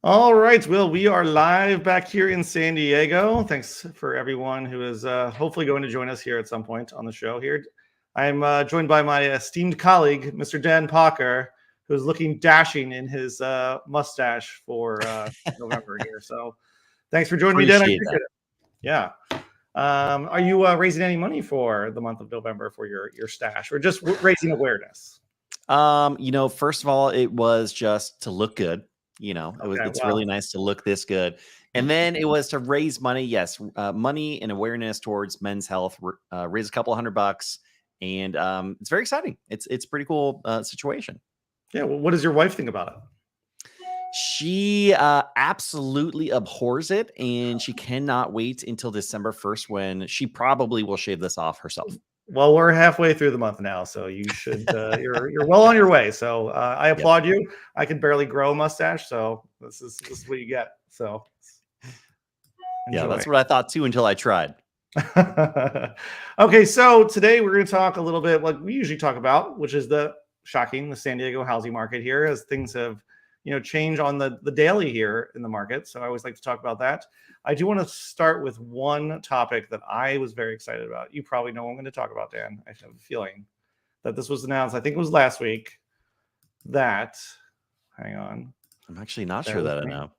All right. Well, we are live back here in San Diego. Thanks for everyone who is hopefully going to join us here at some point on the show here. I'm joined by my esteemed colleague, Mr. Dan Parker, who's looking dashing in his mustache for November here. So thanks for joining me, Dan. I Appreciate appreciate that. it. Yeah. Are you raising any money for the month of November for your stash, or just raising awareness? First of all, it was just to look good. Okay. It's really Well, nice to look this good. And then it was to raise money. Yes, money and awareness towards men's health. Raise a couple $100, and it's very exciting. It's pretty cool situation. yeah. Well, what does your wife think about it? She absolutely abhors it, and she cannot wait until December 1st when she probably will shave this off herself. Well, we're halfway through the month now, so you should you're well on your way. So I Yep. applaud you. I can barely grow a mustache, so this is what you get. So Yeah, enjoy. that's what I thought too until I tried. Okay, so today we're going to talk a little bit like we usually talk about, which is the San Diego housing market here, as things have changed on the daily here in the market. So I always like to talk about that. I do want to start with one topic that I was very excited about. You probably know what I'm going to talk about, Dan. I have a feeling that this was announced. I think it was last week. That hang on, I'm actually not bear sure with that I me. know.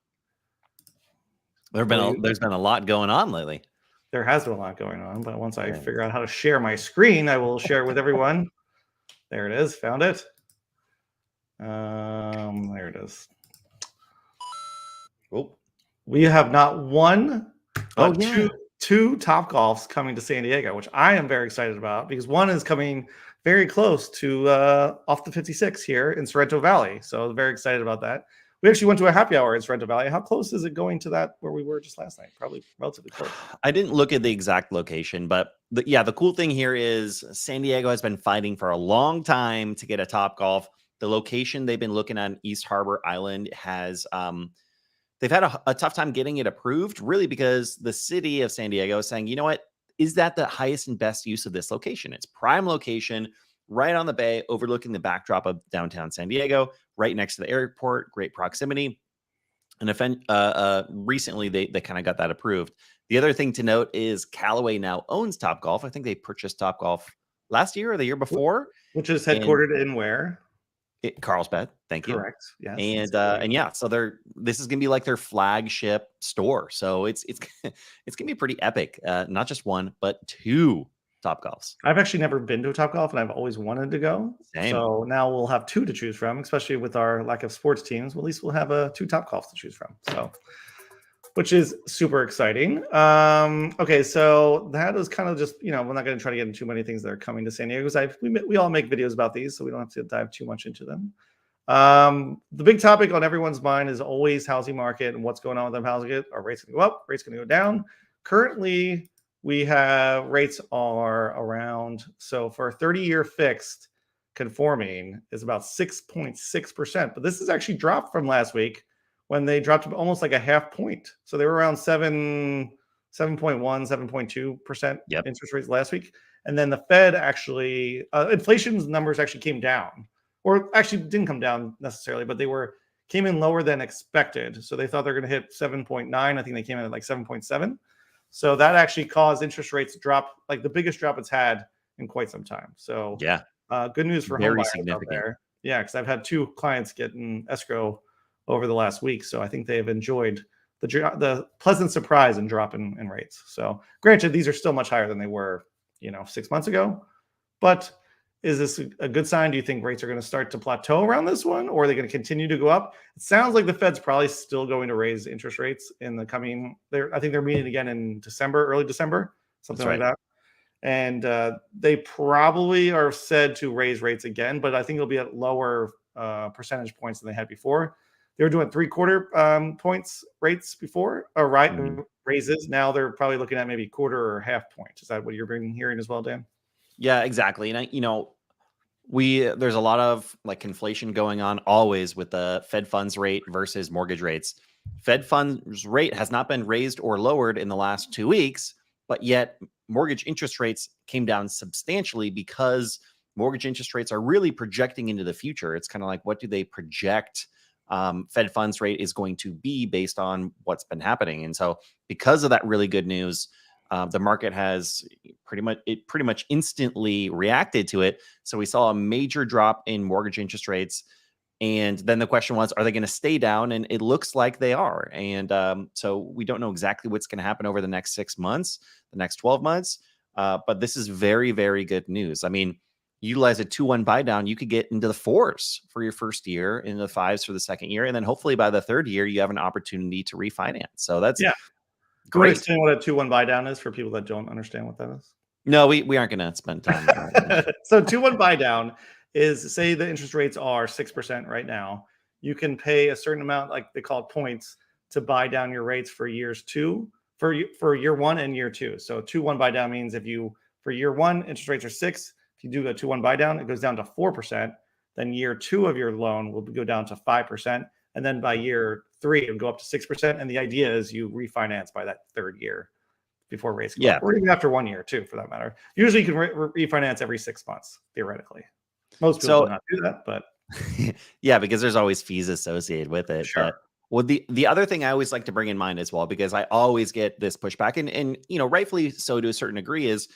Well, There's been a lot going on lately. there has been a lot going on, but once I Yeah. figure out how to share my screen, I will share it with everyone. There it is. Found it. There it is. Oh, We have not one, oh but yeah. two Topgolfs coming to San Diego, which I am very excited about because one is coming very close to off the 56 here in Sorrento Valley. So I'm very excited about that. We actually went to a happy hour in Sorrento Valley. How close is it going to that where we were just last night? Probably relatively close. I didn't look at the exact location, but the cool thing here is San Diego has been fighting for a long time to get a Topgolf. The location they've been looking at, East Harbor Island, has they've had a tough time getting it approved, really, because the city of San Diego is saying, you know what, is that the highest and best use of this location? It's prime location, right on the bay, overlooking the backdrop of downtown San Diego, right next to the airport, great proximity. And recently they kind of got that approved. The other thing to note is Callaway now owns Topgolf. I think they purchased Topgolf last year or the year before. Which is And headquartered in where? Carlsbad, thank you. Correct. Yes. And yeah, so this is gonna be like their flagship store. So it's it's gonna be pretty epic. Not just one, but two Topgolfs. I've actually never been to a Topgolf, and I've always wanted to go. Same. So now we'll have two to choose from, especially with our lack of sports teams. Well, at least we'll have two Topgolfs to choose from. So, which is super exciting. Okay, so that is kind of just we're not going to try to get into too many things that are coming to San Diego because we all make videos about these, so we don't have to dive too much into them. The big topic on everyone's mind is always housing market and what's going on with the housing market. Are rates going to go up? Rates going to go down? Currently, we have rates are around, so for a 30-year fixed conforming is about 6.6%, but this has actually dropped from last week when they dropped almost like a half point. So they were around 7.1, 7.2% Yep. interest rates last week. And then the Fed actually, inflation's numbers actually came down, or actually didn't come down necessarily, but came in lower than expected. So they thought they're going to hit 7.9. I think they came in at like 7.7. So that actually caused interest rates to drop, like the biggest drop it's had in quite some time. So Yeah. good news for Very home buyers out significant. there. Yeah, because I've had two clients get in escrow over the last week, so I think they have enjoyed the pleasant surprise and drop in rates. So granted, these are still much higher than they were, 6 months ago, but is this a good sign? Do you think rates are going to start to plateau around this one, or are they going to continue to go up? It sounds like the Fed's probably still going to raise interest rates in the coming. I think they're meeting again in December, early December, something like that. And they probably are said to raise rates again, but I think it'll be at lower percentage points than they had before. They were doing 3/4 points rates before, or raises. Now they're probably looking at maybe quarter or half point. Is that what you're hearing as well, Dan? Yeah, exactly. And there's a lot of like inflation going on always with the Fed funds rate versus mortgage rates. Fed funds rate has not been raised or lowered in the last 2 weeks, but yet mortgage interest rates came down substantially because mortgage interest rates are really projecting into the future. It's kind of like, what do they project Fed funds rate is going to be based on what's been happening. And so because of that really good news, the market has pretty much instantly reacted to it. So we saw a major drop in mortgage interest rates. And then the question was, are they going to stay down? And it looks like they are. And so we don't know exactly what's going to happen over the next 6 months, the next 12 months. But this is very, very good news. I mean, utilize a 2-1 buy down, you could get into the 4s for your first year, into the 5s for the second year. And then hopefully by the third year, you have an opportunity to refinance. So that's Yeah. Do you great. understand what a 2-1 buy down is for people that don't understand what that is? No, we aren't going to spend time on that. So 2-1 buy down is, say the interest rates are 6% right now. You can pay a certain amount, like they call it points, to buy down your rates for for year 1 and year 2. So 2-1 buy down means if you, for year 1, interest rates are 6. If you do a 2-1 buy down, it goes down to 4%. Then year 2 of your loan will go down to 5%. And then by year 3, it'll go up to 6%. And the idea is you refinance by that third year before rates go up, or even after 1 year too, for that matter. Usually you can refinance every 6 months, theoretically. Most people do not do that, but yeah, because there's always fees associated with it. sure. But well, the other thing I always like to bring in mind as well, because I always get this pushback, and rightfully so to a certain degree, is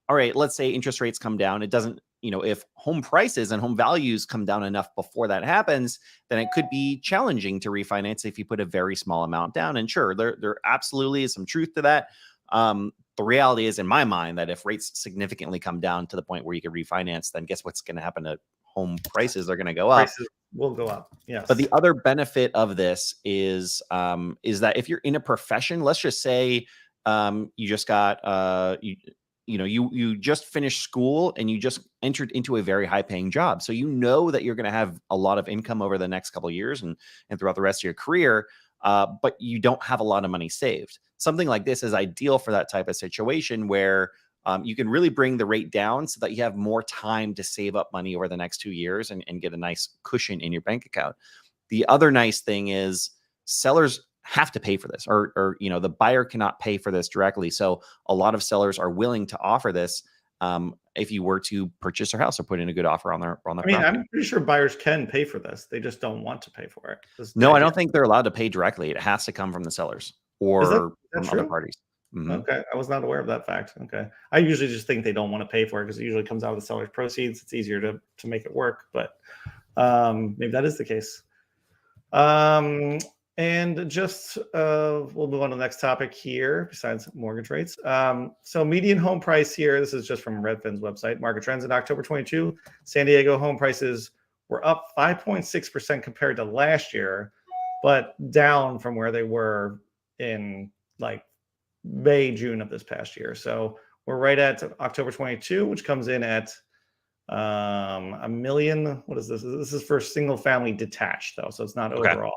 all right, let's say interest rates come down. It doesn't, if home prices and home values come down enough before that happens, then it could be challenging to refinance if you put a very small amount down. And sure, there absolutely is some truth to that. The reality is, in my mind, that if rates significantly come down to the point where you can refinance, then guess what's going to happen to home prices? They're going to go up. Prices will go up. Yes. But the other benefit of this is that if you're in a profession, let's just say you just got you just finished school and you just entered into a very high paying job. So you know that you're going to have a lot of income over the next couple of years and throughout the rest of your career, but you don't have a lot of money saved. Something like this is ideal for that type of situation where you can really bring the rate down so that you have more time to save up money over the next 2 years and get a nice cushion in your bank account. The other nice thing is sellers have to pay for this, or the buyer cannot pay for this directly. So a lot of sellers are willing to offer this if you were to purchase their house or put in a good offer on their property. I'm pretty sure buyers can pay for this. They just don't want to pay for it. No, I don't think they're allowed to pay directly. It has to come from the sellers or from other parties. Mm-hmm. Okay, I was not aware of that fact. Okay, I usually just think they don't want to pay for it because it usually comes out of the seller's proceeds. It's easier to make it work, but maybe that is the case. And just we'll move on to the next topic here. Besides mortgage rates, so median home price here. This is just from Redfin's website. Market trends in October 22. San Diego home prices were up 5.6% compared to last year, but down from where they were in like May, June of this past year. So we're right at October 22, which comes in at a million. What is this? This is for single family detached though, so it's not overall.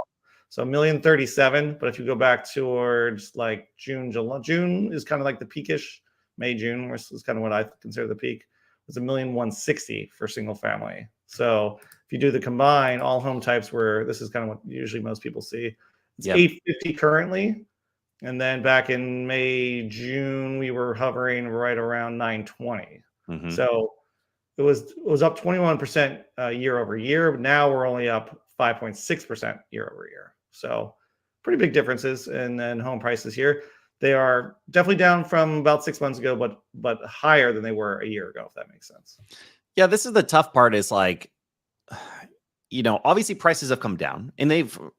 So 1,037,000. But if you go back towards like June, July, June is kind of like the peakish. May, June is kind of what I consider the peak. It's 1,160,000 for single family. So if you do the combine, all home types were, this is kind of what usually most people see. It's 850 currently. And then back in May, June, we were hovering right around 920. Mm-hmm. So it was up 21% year over year. But now we're only up 5.6% year over year. So pretty big differences. And then home prices here, they are definitely down from about 6 months ago, but higher than they were a year ago, if that makes sense. Yeah, this is the tough part is like, obviously prices have come down and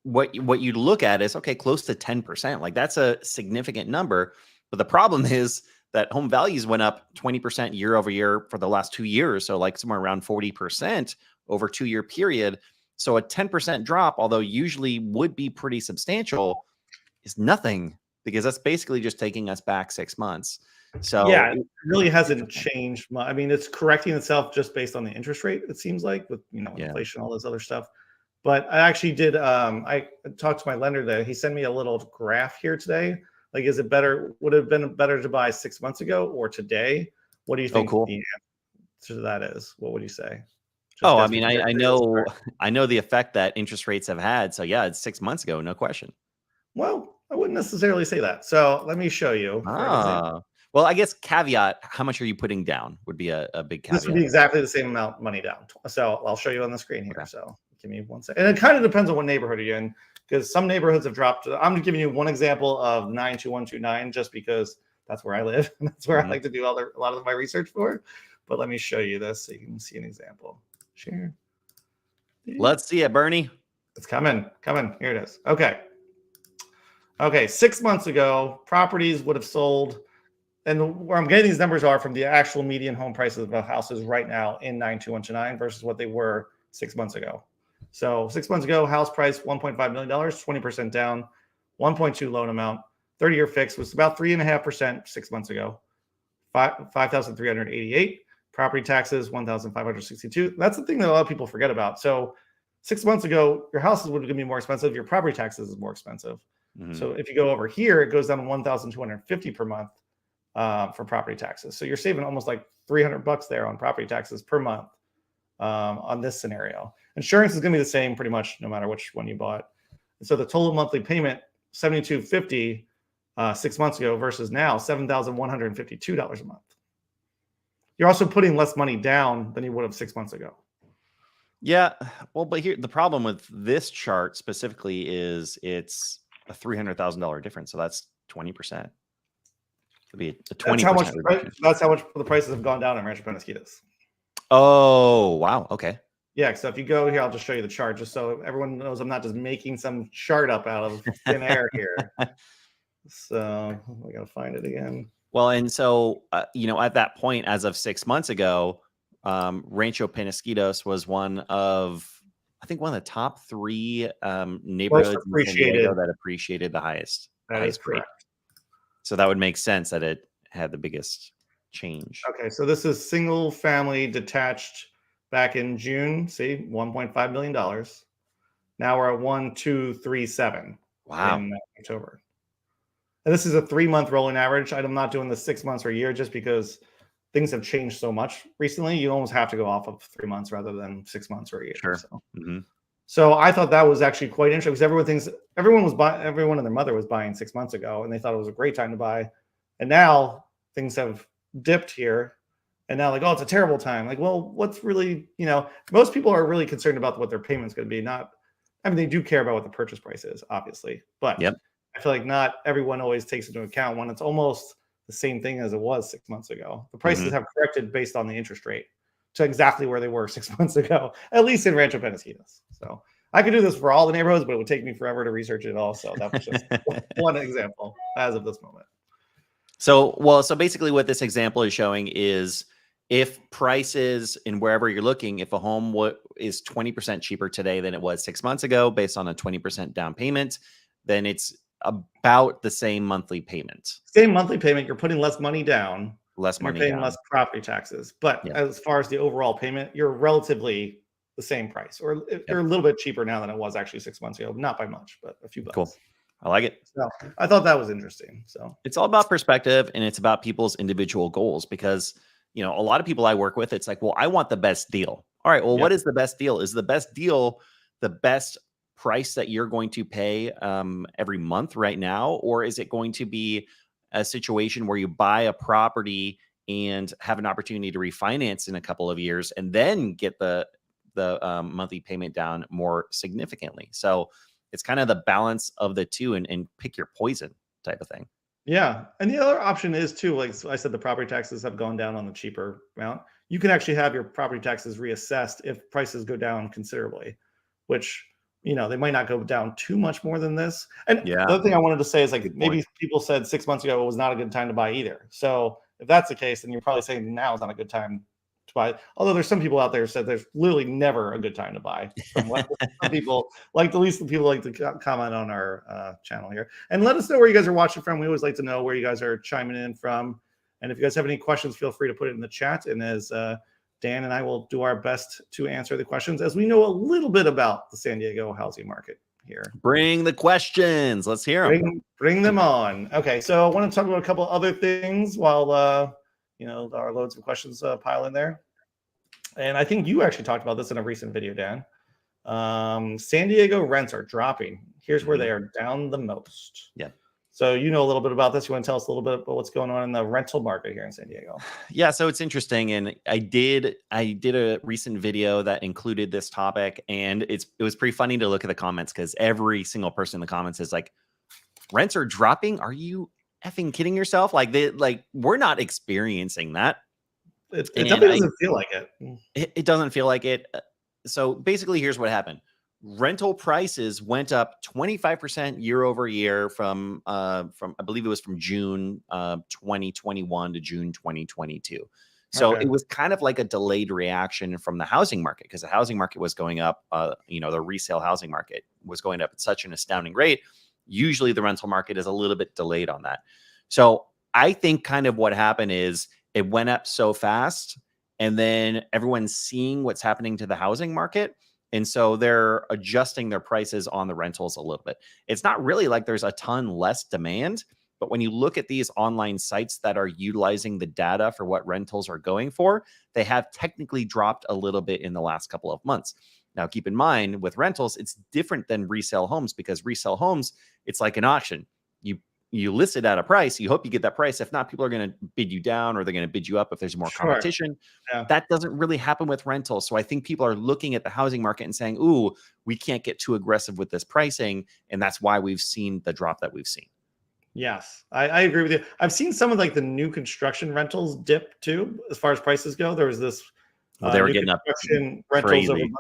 what you look at is, okay, close to 10%. Like that's a significant number. But the problem is that home values went up 20% year over year for the last 2 years. So like somewhere around 40% over a 2-year period. So a 10% drop, although usually would be pretty substantial, is nothing because that's basically just taking us back 6 months. So yeah, it really hasn't changed much. I mean, it's correcting itself just based on the interest rate, it seems like, with inflation, all this other stuff. But I actually did I talked to my lender today. He sent me a little graph here today. Like, is it better? Would it have been better to buy 6 months ago or today? What do you think the answer to that is? What would you say? I mean, I know the effect that interest rates have had. So yeah, it's 6 months ago, no question. Well, I wouldn't necessarily say that. So let me show you. Well, I guess caveat, how much are you putting down would be a big caveat. This would be exactly the same amount of money down. So I'll show you on the screen here. Okay. So give me one second. And it kind of depends on what neighborhood you're in, because some neighborhoods have dropped. I'm giving you one example of 92129 just because that's where I live and that's where I like to do a lot of my research for. But let me show you this so you can see an example. Share. Let's see it, Bernie. It's coming. Here it is. Okay. 6 months ago, properties would have sold, and where I'm getting these numbers are from the actual median home prices of houses right now in 92129 versus what they were 6 months ago. So 6 months ago, house price $1.5 million, 20% down, 1.2 loan amount, 30-year fix was about 3.5% 6 months ago, 5,388. Property taxes, 1,562. That's the thing that a lot of people forget about. So 6 months ago, your house is going to be more expensive. Your property taxes is more expensive. So if you go over here, it goes down to 1,250 per month for property taxes. So you're saving almost like $300 there on property taxes per month on this scenario. Insurance is going to be the same pretty much no matter which one you bought. And so the total monthly payment, $7,250 6 months ago versus now $7,152 a month. You're also putting less money down than you would have 6 months ago. Yeah. Well, but here the problem with this chart specifically is it's a $300,000 difference. So that's 20%. It'd be a 20% reduction. That's how much the prices have gone down in Rancho Penasquitos. Oh, wow. Okay. Yeah. So if you go here, I'll just show you the chart just so everyone knows I'm not just making some chart up out of thin air here. So we got to find it again. Well, and so, at that point, as of 6 months ago, Rancho Penasquitos was one of the top three neighborhoods in San Diego that appreciated the highest. That is correct. So that would make sense that it had the biggest change. Okay, so this is single family detached back in June. See, $1.5 million. Now we're at 1,237. Wow. In October. And this is a 3-month rolling average. I'm not doing the 6 months or a year just because things have changed so much recently. You almost have to go off of 3 months rather than 6 months or a year. Sure. So. So I thought that was actually quite interesting because everyone and their mother was buying 6 months ago, and they thought it was a great time to buy. And now things have dipped here, and now like, oh, it's a terrible time. Like, well, what's really, most people are really concerned about what their payment's going to be. They do care about what the purchase price is, obviously, but I feel like not everyone always takes into account when it's almost the same thing as it was 6 months ago. The prices have corrected based on the interest rate to exactly where they were 6 months ago, at least in Rancho Penasquitos. So I could do this for all the neighborhoods, but it would take me forever to research it all. So that was just one example as of this moment. So basically what this example is showing is if prices in wherever you're looking, if a home is 20% cheaper today than it was 6 months ago, based on a 20% down payment, then it's about the same monthly payment. Same monthly payment. You're putting less money down. You're paying less property taxes. But as far as the overall payment, you're relatively the same price, or you're a little bit cheaper now than it was actually 6 months ago. Not by much, but a few bucks. Cool. I like it. So I thought that was interesting. So it's all about perspective, and it's about people's individual goals because, a lot of people I work with, it's like, well, I want the best deal. All right. Well, what is the best deal? Is the best deal the best price that you're going to pay every month right now? Or is it going to be a situation where you buy a property and have an opportunity to refinance in a couple of years and then get the monthly payment down more significantly? So it's kind of the balance of the two and pick your poison type of thing. Yeah. And the other option is too, like I said, the property taxes have gone down on the cheaper amount. You can actually have your property taxes reassessed if prices go down considerably, which they might not go down too much more than this. And the other thing I wanted to say is like maybe people said 6 months ago it was not a good time to buy either. So if that's the case, then you're probably saying now is not a good time to buy. Although there's some people out there who said there's literally never a good time to buy. From what some people like, the least people like to comment on our channel here. And let us know where you guys are watching from. We always like to know where you guys are chiming in from. And if you guys have any questions, feel free to put it in the chat. And as Dan and I will do our best to answer the questions as we know a little bit about the San Diego housing market here. Bring the questions. Let's hear them. Bring them on. Okay, so I want to talk about a couple other things while our loads of questions pile in there. And I think you actually talked about this in a recent video, Dan. San Diego rents are dropping. Here's where they are down the most. Yeah. So you know a little bit about this. You want to tell us a little bit about what's going on in the rental market here in San Diego? Yeah, so it's interesting, and I did a recent video that included this topic, and it was pretty funny to look at the comments because every single person in the comments is like, "Rents are dropping? Are you effing kidding yourself?" Like we're not experiencing that, It and definitely doesn't feel like it. it doesn't feel like it. So basically, here's what happened. Rental prices went up 25% year over year from I believe it was from June 2021 to June 2022. So Okay. it was kind of like a delayed reaction from the housing market because the housing market was going up. The resale housing market was going up at such an astounding rate. Usually the rental market is a little bit delayed on that. So I think kind of what happened is it went up so fast, and then everyone's seeing what's happening to the housing market. And so they're adjusting their prices on the rentals a little bit. It's not really like there's a ton less demand, but when you look at these online sites that are utilizing the data for what rentals are going for, they have technically dropped a little bit in the last couple of months. Now, keep in mind with rentals, it's different than resale homes because resale homes, it's like an auction. You list it at a price, you hope you get that price. If not, people are going to bid you down or they're going to bid you up if there's more Sure. competition. Yeah. That doesn't really happen with rentals. So I think people are looking at the housing market and saying, ooh, we can't get too aggressive with this pricing. And that's why we've seen the drop that we've seen. Yes, I agree with you. I've seen some of like the new construction rentals dip too, as far as prices go. There was this Well, they were new getting up construction rentals crazy.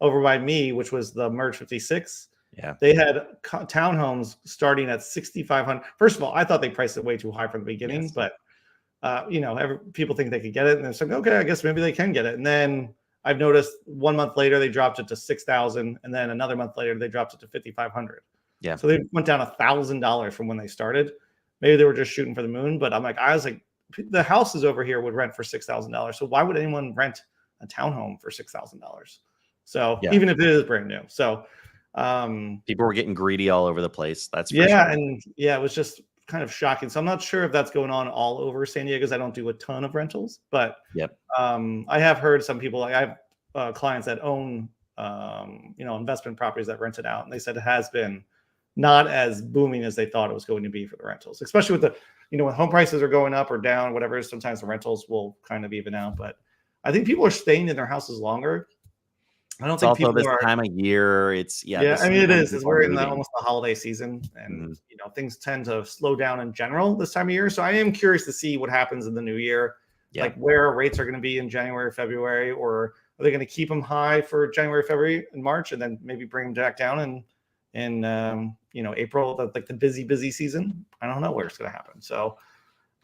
over by me, which was the Merge 56. Yeah. They had townhomes starting at 6,500. First of all, I thought they priced it way too high from the beginning, Yes. but people think they could get it, and it's like, okay, I guess maybe they can get it. And then I've noticed 1 month later they dropped it to 6,000, and then another month later they dropped it to 5,500. Yeah. So they went down $1,000 from when they started. Maybe they were just shooting for the moon, but I was like, the houses over here would rent for $6,000. So why would anyone rent a townhome for $6,000? So Yeah. even if it is brand new, so people were getting greedy all over the place. That's for yeah, sure. and yeah, it was just kind of shocking. So I'm not sure if that's going on all over San Diego because I don't do a ton of rentals, but Yep. I have heard some people, like I have clients that own investment properties that rent it out, and they said it has been not as booming as they thought it was going to be for the rentals, especially with when home prices are going up or down, whatever. Sometimes the rentals will kind of even out, but I think people are staying in their houses longer. I don't It's think also people this are. time of year. It's Yeah, the I mean it season is. Is people are we're in moving. almost the holiday season, and Mhm. things tend to slow down in general this time of year. So I am curious to see what happens in the new year, Yeah. like where rates are going to be in January, February, or are they going to keep them high for January, February, and March, and then maybe bring them back down in April, like the busy season. I don't know where it's going to happen. So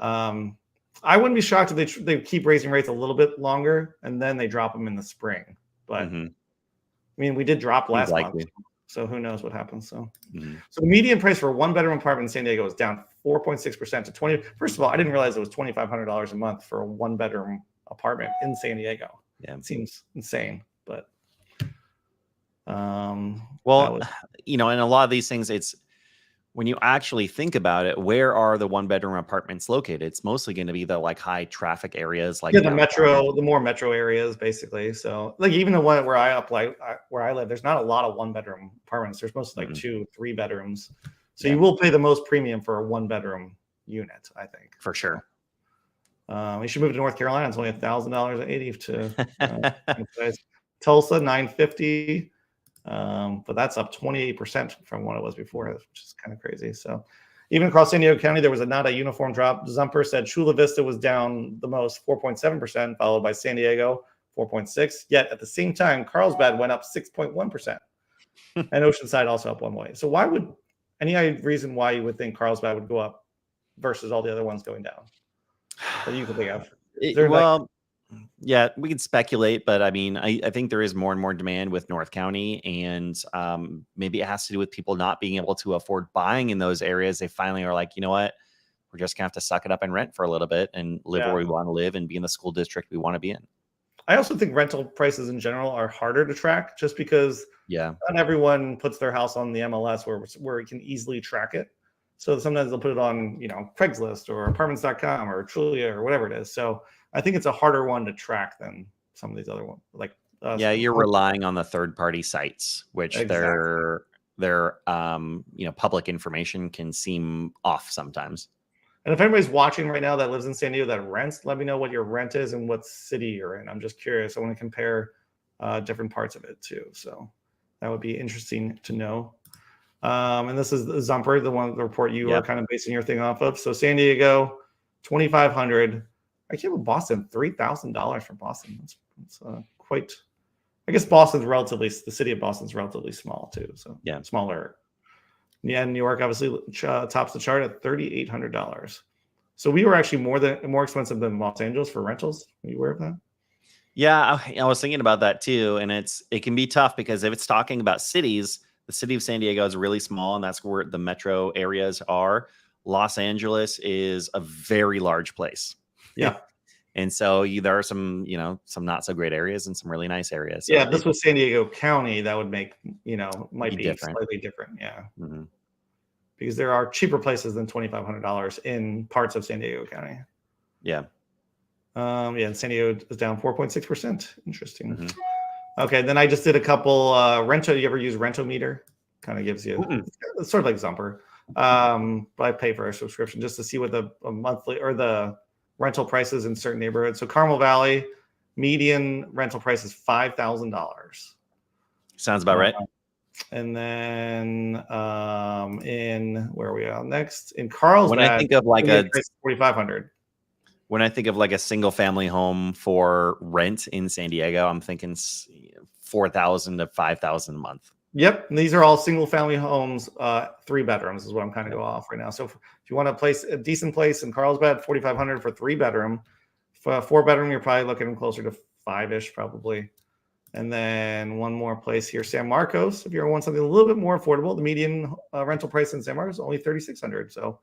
I wouldn't be shocked if they keep raising rates a little bit longer and then they drop them in the spring. But Mhm. I mean, we did drop Seems last month, likely. so who knows what happens. So Mhm. the median price for a one-bedroom apartment in San Diego is down 4.6% to 20. First of all, I didn't realize it was $2,500 a month for a one-bedroom apartment in San Diego. Yeah. It seems insane, but that Well, was in a lot of these things, it's when you actually think about it, where are the one-bedroom apartments located? It's mostly going to be the like high traffic areas like yeah, downtown. the more metro areas, basically. So, like even the one where I apply, where I live, there's not a lot of one-bedroom apartments. There's mostly like Mhm. 2, 3 bedrooms. So Yeah, you will pay the most premium for a one-bedroom unit, I think. for So, sure. you should move to North Carolina. It's only $1,000 to Tulsa, 950. But that's up 28% from what it was before, which is kind of crazy. So even across San Diego County, there was not a uniform drop. Zumper said Chula Vista was down the most, 4.7%, followed by San Diego, 4.6. Yet at the same time, Carlsbad went up 6.1%. And Oceanside also up 1 way. So why would any reason why you would think Carlsbad would go up versus all the other ones going down that you can think of? Is there like Well, yeah, we can speculate, but I mean, I think there is more and more demand with North County, and maybe it has to do with people not being able to afford buying in those areas. They finally are like, you know what? We're just gonna have to suck it up and rent for a little bit and live where yeah. we want to live and be in the school district we want to be in. I also think rental prices in general are harder to track just because Yeah. not everyone puts their house on the MLS where it can easily track it. So sometimes they'll put it on, Craigslist or apartments.com or Trulia or whatever it is. So I think it's a harder one to track than some of these other ones. Like Yeah, you're relying on the third party sites, which exactly. public information can seem off sometimes. And if anybody's watching right now that lives in San Diego that rents, let me know what your rent is and what city you're in. I'm just curious. I want to compare different parts of it too. So that would be interesting to know. And this is Zumper, the report you were kind of basing your thing off of. So San Diego, 2,500. I can't believe Boston, $3,000 for Boston. That's quite. I guess the city of Boston's relatively small too. So smaller. Yeah, New York obviously tops the chart at $3,800. So we were actually more expensive than Los Angeles for rentals. Are you aware of that? Yeah, I was thinking about that too, and it can be tough because if it's talking about cities, the city of San Diego is really small, and that's where the metro areas are. Los Angeles is a very large place. Yeah. And so there are some not so great areas and some really nice areas. So yeah, this was San Diego County. That would make, might be different. slightly different. Yeah. Mm-hmm. Because there are cheaper places than $2,500 in parts of San Diego County. Yeah. And San Diego is down 4.6%. Interesting. Mm-hmm. Okay, then I just did a couple Rento. You ever use Rentometer? Kind of gives you, it's sort of like Zumper. But I pay for a subscription just to see what the monthly or the rental prices in certain neighborhoods. So Carmel Valley, median rental price is $5,000. Sounds about right. And then in where are we at next? In Carlsbad, when I think of like $4,500. When I think of like a single family home for rent in San Diego, I'm thinking $4,000 to $5,000 a month. Yep, and these are all single family homes, 3 bedrooms is what I'm kind of go off right now. So if you want a decent place in Carlsbad, $4,500 for 3 bedroom. For a 4 bedroom, you're probably looking closer to 5-ish probably. And then one more place here, San Marcos. If you want something a little bit more affordable, the median rental price in San Marcos is only $3,600. So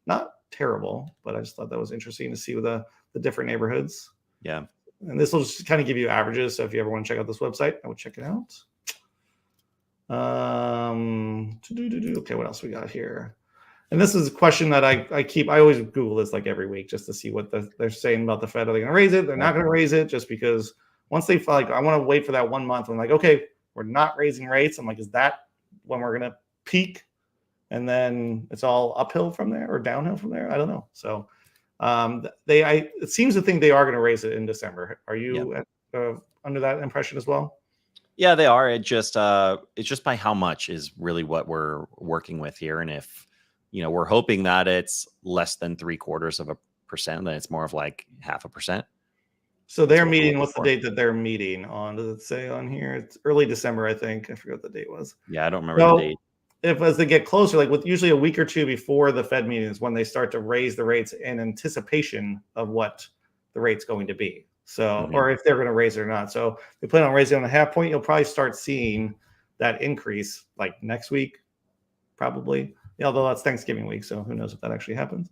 not terrible, but I just thought that was interesting to see with the different neighborhoods. Yeah. And this will just kind of give you averages. So if you ever want to check out this website, I would check it out. Okay, what else we got here? And this is a question that I always Google this like every week just to see what they're saying about the Fed. Are they going to raise it? They're not going to raise it just because once they feel like I want to wait for that 1 month. I'm like, okay, we're not raising rates. I'm like, is that when we're going to peak? And then it's all uphill from there or downhill from there. I don't know. So it seems to think they are going to raise it in December. Are you under that impression as well? Yeah, they are. It's just by how much is really what we're working with here. And if, we're hoping that it's less than 0.75%, then it's more of like 0.5%. So they're meeting. What's the date that they're meeting on? Does it say on here? It's early December, I think. I forget what the date was. Yeah, I don't remember the date. If as they get closer, like with usually a week or two before the Fed meeting is when they start to raise the rates in anticipation of what the rate's going to be. So, or if they're going to raise it or not. So they plan on raising it on a 0.5 point. You'll probably start seeing that increase like next week, probably. Although that's Thanksgiving week, so who knows if that actually happens.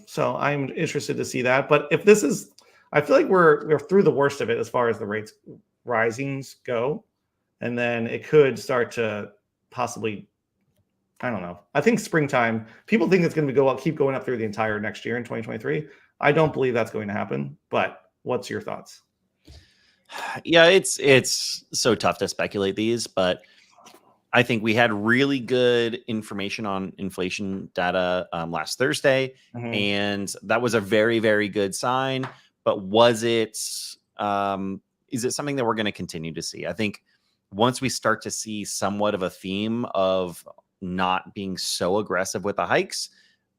So I'm interested to see that. But if this is, I feel like we're through the worst of it as far as the rates risings go, and then it could start to possibly, I don't know. I think springtime, people think it's going to keep going up through the entire next year in 2023. I don't believe that's going to happen, but what's your thoughts? Yeah, it's so tough to speculate these, but I think we had really good information on inflation data last Thursday, and that was a very, very good sign. But is it something that we're going to continue to see? I think once we start to see somewhat of a theme of not being so aggressive with the hikes,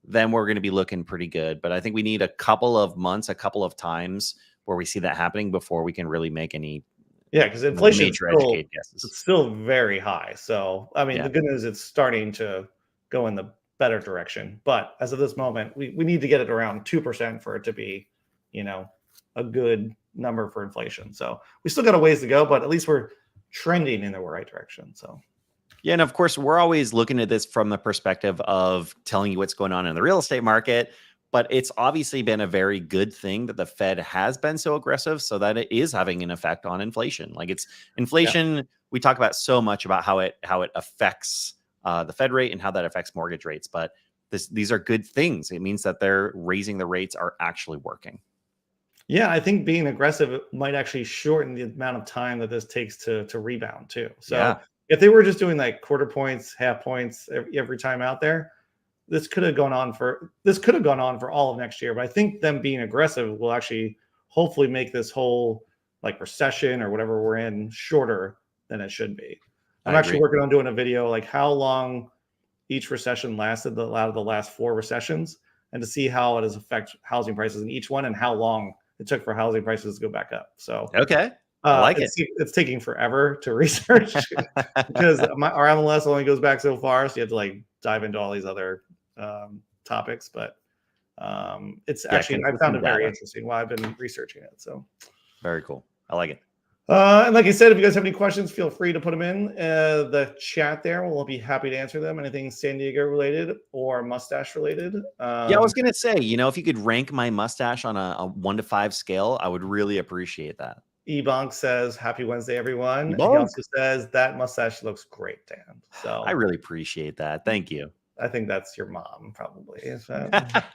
then we're going to be looking pretty good. But I think we need a couple of months, a couple of times where we see that happening before we can really make any because inflation is still very high. So, I mean, the good news is it's starting to go in the better direction. But as of this moment, we need to get it around 2% for it to be, a good number for inflation. So we still got a ways to go, but at least we're trending in the right direction. So. Yeah, and of course, we're always looking at this from the perspective of telling you what's going on in the real estate market. But it's obviously been a very good thing that the Fed has been so aggressive so that it is having an effect on inflation. Like it's inflation. We talk about so much about how it affects the Fed rate and how that affects mortgage rates. But these are good things. It means that they're raising the rates are actually working. Yeah, I think being aggressive might actually shorten the amount of time that this takes to rebound too. So if they were just doing like quarter points, half points every time out there, this could have gone on for all of next year. But I think them being aggressive will actually hopefully make this whole like recession or whatever we're in shorter than it should be. I'm actually working on doing a video like how long each recession lasted, out of the last 4 recessions, and to see how it has affected housing prices in each one and how long it took for housing prices to go back up. So okay, I like it's taking forever to research because our MLS only goes back so far, so you have to like dive into all these other topics. But it's actually I found it very interesting while I've been researching it. So very cool. I like it. And like I said, if you guys have any questions, feel free to put them in the chat there. We'll be happy to answer them. Anything San Diego related or mustache related. Yeah, I was going to say, if you could rank my mustache on a 1 to 5 scale, I would really appreciate that. Ebonk says, "Happy Wednesday, everyone." He also says, "That mustache looks great, Dan." So I really appreciate that. Thank you. I think that's your mom, probably. Is that?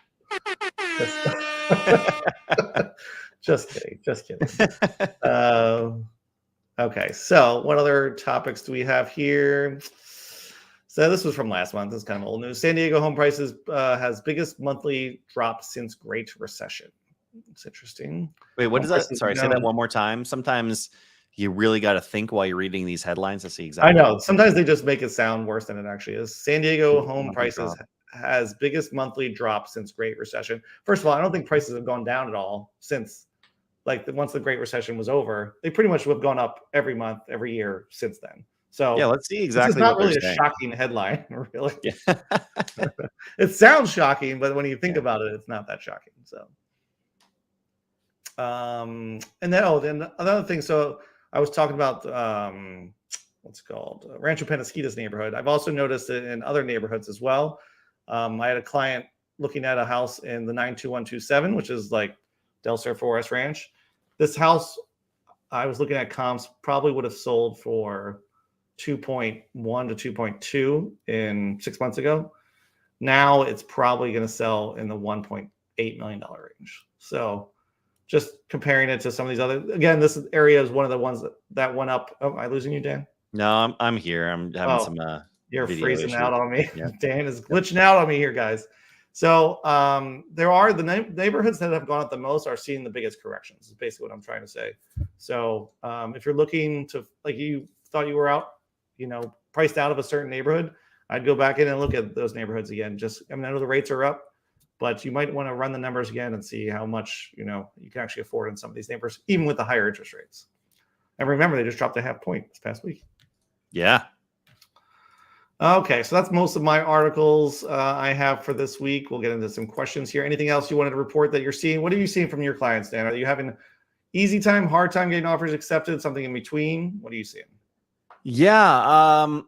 Just kidding. Okay, so what other topics do we have here? So this was from last month. This is kind of old news. San Diego home prices has biggest monthly drop since Great Recession. It's interesting. Wait, what is that? Sorry, say that one more time. Sometimes you really got to think while you're reading these headlines to see exactly. I know. Sometimes they just make it sound worse than it actually is. San Diego home prices has biggest monthly drop since Great Recession. First of all, I don't think prices have gone down at all since, once the Great Recession was over. They pretty much have gone up every month, every year since then. So yeah, let's see exactly. It's not really a shocking headline, really. Yeah. It sounds shocking, but when you think about it, it's not that shocking. So. And then another thing. So I was talking about what's it called, Rancho Penasquitas neighborhood. I've also noticed it in other neighborhoods as well. I had a client looking at a house in the 92127, which is like Del Sur Forest Ranch. This house, I was looking at comps, probably would have sold for 2.1 to 2.2 in 6 months ago. Now it's probably going to sell in the $1.8 million range. So just comparing it to some of these other, again, this area is one of the ones that went up. Oh, am I losing you, Dan? No, I'm here. I'm having some. You're freezing out on me. Yeah. Dan is glitching out on me here, guys. So there are the neighborhoods that have gone up the most are seeing the biggest corrections. Is basically what I'm trying to say. So if you're looking to, like, you thought you were out, priced out of a certain neighborhood, I'd go back in and look at those neighborhoods again. I know the rates are up, but you might want to run the numbers again and see how much you can actually afford in some of these neighborhoods, even with the higher interest rates. And remember, they just dropped a half point this past week. Yeah. Okay, so that's most of my articles I have for this week. We'll get into some questions here. Anything else you wanted to report that you're seeing? What are you seeing from your clients, Dan? Are you having easy time, hard time getting offers accepted, something in between? What are you seeing? Yeah,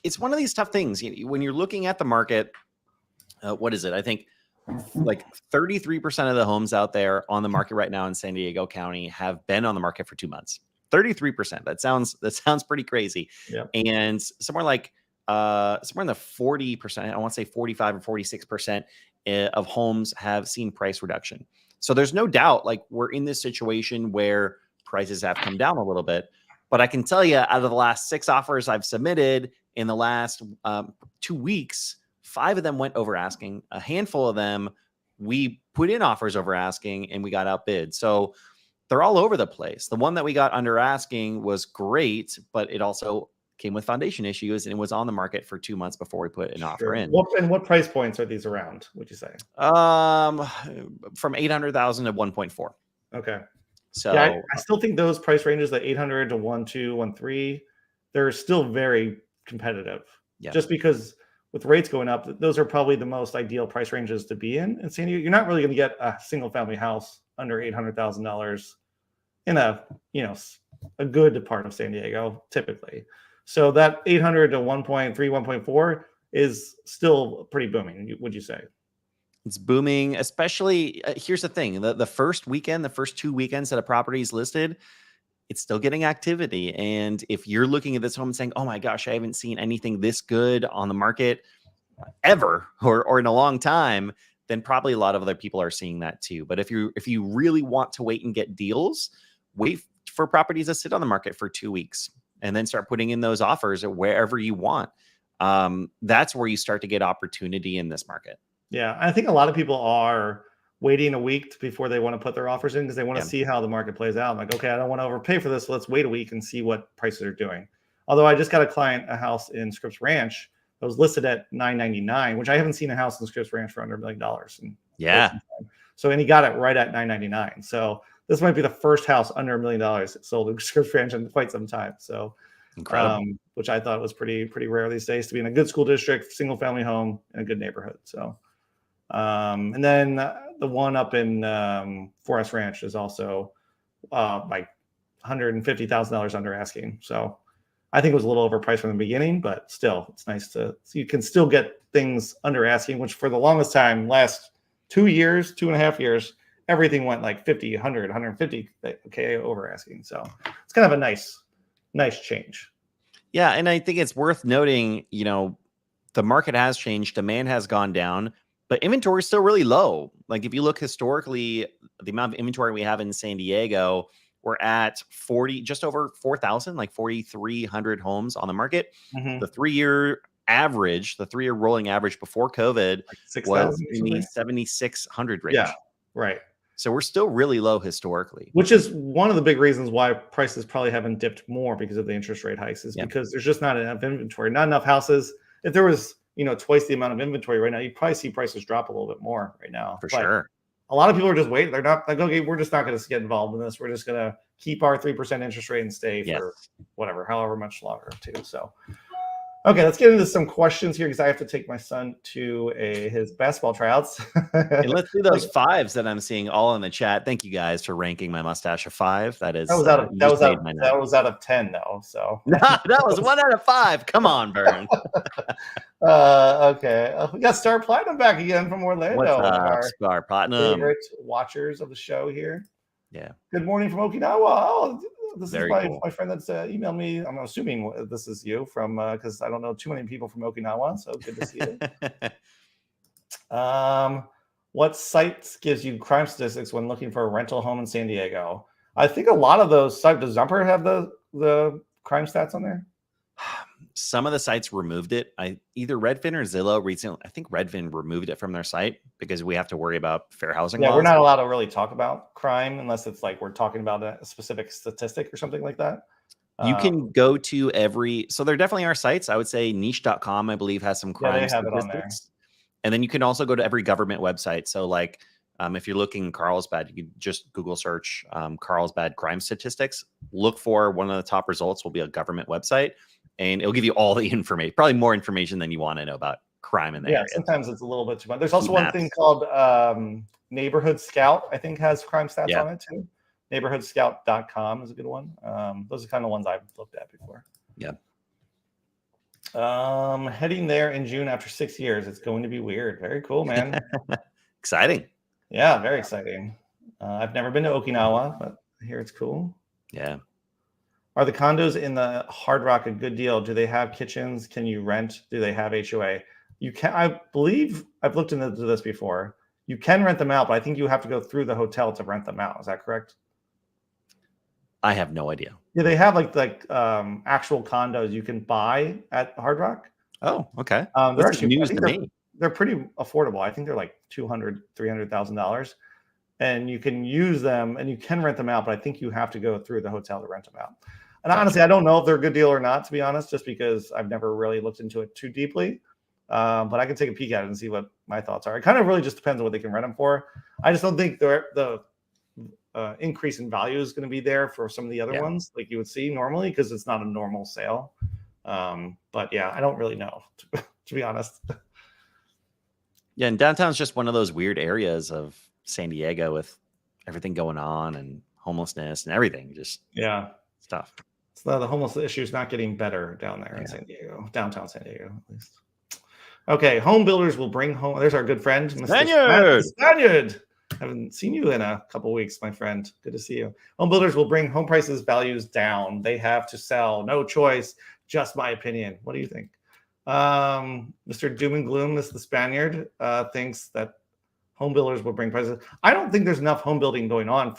it's one of these tough things. When you're looking at the market, what is it? I think like 33% of the homes out there on the market right now in San Diego County have been on the market for 2 months. 33%. That sounds pretty crazy. Yeah. And somewhere in the 40%, I want to say 45 or 46% of homes have seen price reduction. So there's no doubt, like, we're in this situation where prices have come down a little bit. But I can tell you, out of the last 6 offers I've submitted in the last 2 weeks, 5 of them went over asking. A handful of them, we put in offers over asking and we got outbid. So they're all over the place. The one that we got under asking was great, but it also came with foundation issues and it was on the market for 2 months before we put an offer in. What price points are these around, would you say? From 800,000 to 1.4. Okay. So yeah, I still think those price ranges, the 800 to 1.2, 1.3, they're still very competitive. Yeah. Just because with rates going up, those are probably the most ideal price ranges to be in San Diego. You're not really going to get a single family house under $800,000 in a good part of San Diego typically. So that 800 to 1.3, 1.4 is still pretty booming, would you say? It's booming, especially here's the thing. The first 2 weekends that a property is listed, it's still getting activity. And if you're looking at this home and saying, oh my gosh, I haven't seen anything this good on the market ever or in a long time, then probably a lot of other people are seeing that too. But if you really want to wait and get deals, wait for properties to sit on the market for 2 weeks. and then start putting in those offers at wherever you want. That's where you start to get opportunity in this market. Yeah, I think a lot of people are waiting a week before they want to put their offers in because they want to see how the market plays out. I'm like, okay, I don't want to overpay for this. So let's wait a week and see what prices are doing. Although I just got a house in Scripps Ranch that was listed at $999, which I haven't seen a house in Scripps Ranch for under $1 million. So, and he got it right at $999. So this might be the first house under $1 million sold in Scripps Ranch in quite some time. So incredible. Which I thought was pretty rare these days to be in a good school district, single family home in a good neighborhood. So, and then the one up in Forest Ranch is also like $150,000 under asking. So I think it was a little overpriced from the beginning, but still, it's nice so you can still get things under asking, which for the longest time, last 2.5 years, everything went like 50, 100, 150K over asking. So it's kind of a nice change. Yeah. And I think it's worth noting, the market has changed. Demand has gone down, but inventory is still really low. Like if you look historically, the amount of inventory we have in San Diego, we're at just over 4,000, like 4,300 homes on the market. The 3-year average, the 3-year rolling average before COVID was in the 7,600 range. Yeah, right. So we're still really low historically. Which is one of the big reasons why prices probably haven't dipped more because of the interest rate hikes is because there's just not enough inventory, not enough houses. If there was, twice the amount of inventory right now, you'd probably see prices drop a little bit more right now. For sure. A lot of people are just waiting. They're not like, okay, we're just not going to get involved in this. We're just going to keep our 3% interest rate and stay for however much longer too. So, okay, let's get into some questions here because I have to take my son to his basketball tryouts. And let's do those 5s that I'm seeing all in the chat. Thank you guys for ranking my mustache a 5. That was out of 10 though. So that was 1 out of 5. Come on, Vern. Okay, we got Star Platinum back again from Orlando. What's up, Star Platinum? Favorite watchers of the show here. Yeah. Good morning from Okinawa. Oh, this is my friend that's emailed me. I'm assuming this is you from because I don't know too many people from Okinawa. So good to see you. What sites gives you crime statistics when looking for a rental home in San Diego? I think a lot of those sites. Does Zumper have the crime stats on there? Some of the sites removed it. Either Redfin or Zillow recently. I think Redfin removed it from their site because we have to worry about fair housing laws. We're not allowed to really talk about crime unless it's like we're talking about a specific statistic or something like that. You can go to so there definitely are sites. I would say niche.com, I believe, has some crime statistics. It on there. And then you can also go to every government website. So like if you're looking Carlsbad, you can just Google search Carlsbad crime statistics. Look for one of the top results will be a government website. And it'll give you all the information, probably more information than you want to know about crime in the area. Sometimes it's a little bit too much. There's also one thing called Neighborhood Scout, I think has crime stats on it too. Neighborhoodscout.com is a good one. Those are kind of ones I've looked at before. Yeah. Heading there in June after 6 years. It's going to be weird. Very cool, man. Exciting. Yeah, very exciting. I've never been to Okinawa, but I hear it's cool. Yeah. Are the condos in the Hard Rock a good deal? Do they have kitchens? Can you rent? Do they have HOA? You can. I believe I've looked into this before. You can rent them out, but I think you have to go through the hotel to rent them out. Is that correct? I have no idea. Yeah, they have like actual condos you can buy at Hard Rock. Oh, okay. They're actually news to me. They're pretty affordable. I think they're like $200,000, $300,000. And you can use them and you can rent them out, but I think you have to go through the hotel to rent them out. And honestly, I don't know if they're a good deal or not, to be honest, just because I've never really looked into it too deeply. But I can take a peek at it and see what my thoughts are. It kind of really just depends on what they can rent them for. I just don't think the increase in value is going to be there for some of the other ones, like you would see normally, because it's not a normal sale. But yeah, I don't really know, to be honest. Yeah, and downtown's just one of those weird areas of San Diego with everything going on and homelessness and everything. Just it's tough. So the homeless issue is not getting better down there in San Diego, downtown San Diego, at least. Okay, home builders will bring home. There's our good friend, Mr. Spaniard. Haven't seen you in a couple weeks, my friend. Good to see you. Home builders will bring home prices values down. They have to sell. No choice. Just my opinion. What do you think? Mr. Doom and Gloom, the Spaniard, thinks that home builders will bring prices. I don't think there's enough home building going on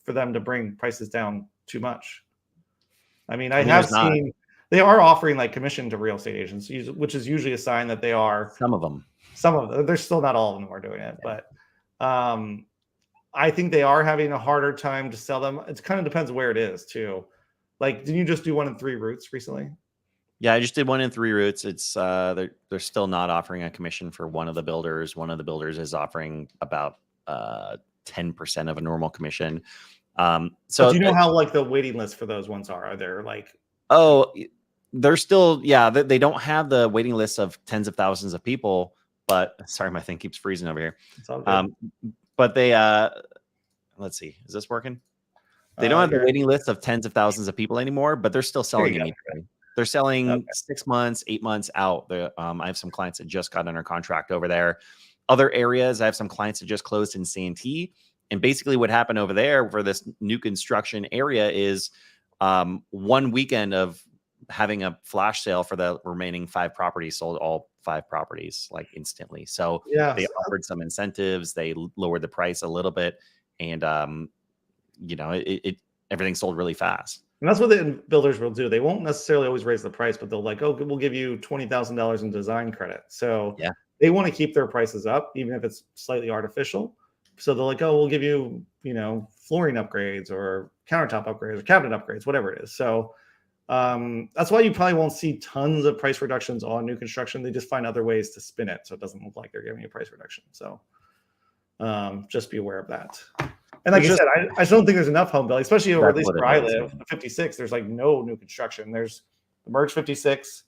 for them to bring prices down too much. I mean, I I mean, have there's not seen they are offering like commission to real estate agents, which is usually a sign that they are. some of them. Some of them, there's still not all of them are doing it, Yeah. but I think they are having a harder time to sell them. It kind of depends where it is too. Like, did you just do 1 in 3 routes recently? Yeah, I just did 1 in 3 routes. It's they're still not offering a commission for one of the builders. One of the builders is offering about 10% of a normal commission. But So do you know how like the waiting list for those ones are? Are there like they're still, yeah, they don't have the waiting list of tens of thousands of people, but sorry, my thing keeps freezing over here. it's all good. But they let's see, is this working? They don't have the waiting list of tens of thousands of people anymore, but they're still selling immediately. They're selling 6 months, 8 months out. I have some clients that just got under contract over there. Other areas, I have some clients that just closed in Santee. And basically what happened over there for this new construction area is 1 weekend of having a flash sale for the remaining 5 properties, sold all 5 properties like instantly. So they offered some incentives. They lowered the price a little bit. And, everything sold really fast. And that's what the builders will do. They won't necessarily always raise the price, but they'll like, oh, we'll give you $20,000 in design credit. So they want to keep their prices up, even if it's slightly artificial. So they're like, oh, we'll give you, flooring upgrades or countertop upgrades or cabinet upgrades, whatever it is. So that's why you probably won't see tons of price reductions on new construction. They just find other ways to spin it, so it doesn't look like they're giving you a price reduction. So just be aware of that. And like I said, I just don't think there's enough home building, especially or at least where I live. 56, there's like no new construction. There's the Merge 56,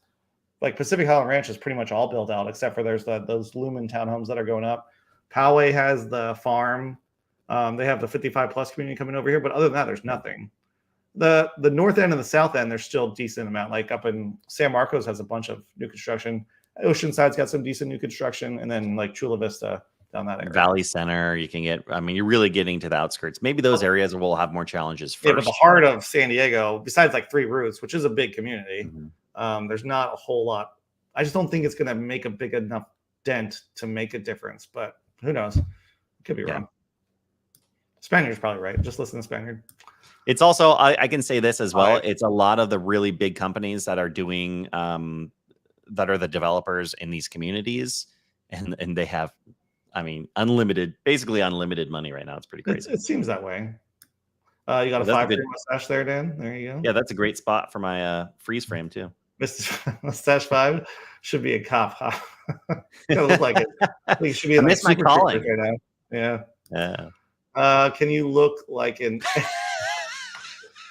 like Pacific Highland Ranch is pretty much all built out, except for there's those Lumen townhomes that are going up. Poway has the farm. They have the 55 plus community coming over here, but other than that, there's nothing. The north end and the south end, there's still a decent amount. Like up in San Marcos has a bunch of new construction. Oceanside's got some decent new construction, and then like Chula Vista down that area. Valley Center, you can get. I mean, you're really getting to the outskirts. Maybe those areas will have more challenges first. Yeah, but the heart of San Diego, besides like 3 routes, which is a big community, there's not a whole lot. I just don't think it's going to make a big enough dent to make a difference. But who knows? Could be wrong. Spaniard's probably right. Just listen to Spaniard. It's also, I can say this as well. It's a lot of the really big companies that are doing, that are the developers in these communities, and they have, I mean, basically unlimited money right now. It's pretty crazy. It seems that way. You got a 5 mustache there, Dan. There you go. Yeah, that's a great spot for my freeze frame too. Mr. Mustache 5 should be a cop. Gotta look like it. He should be. I miss my calling right now. Yeah. Can you look like in?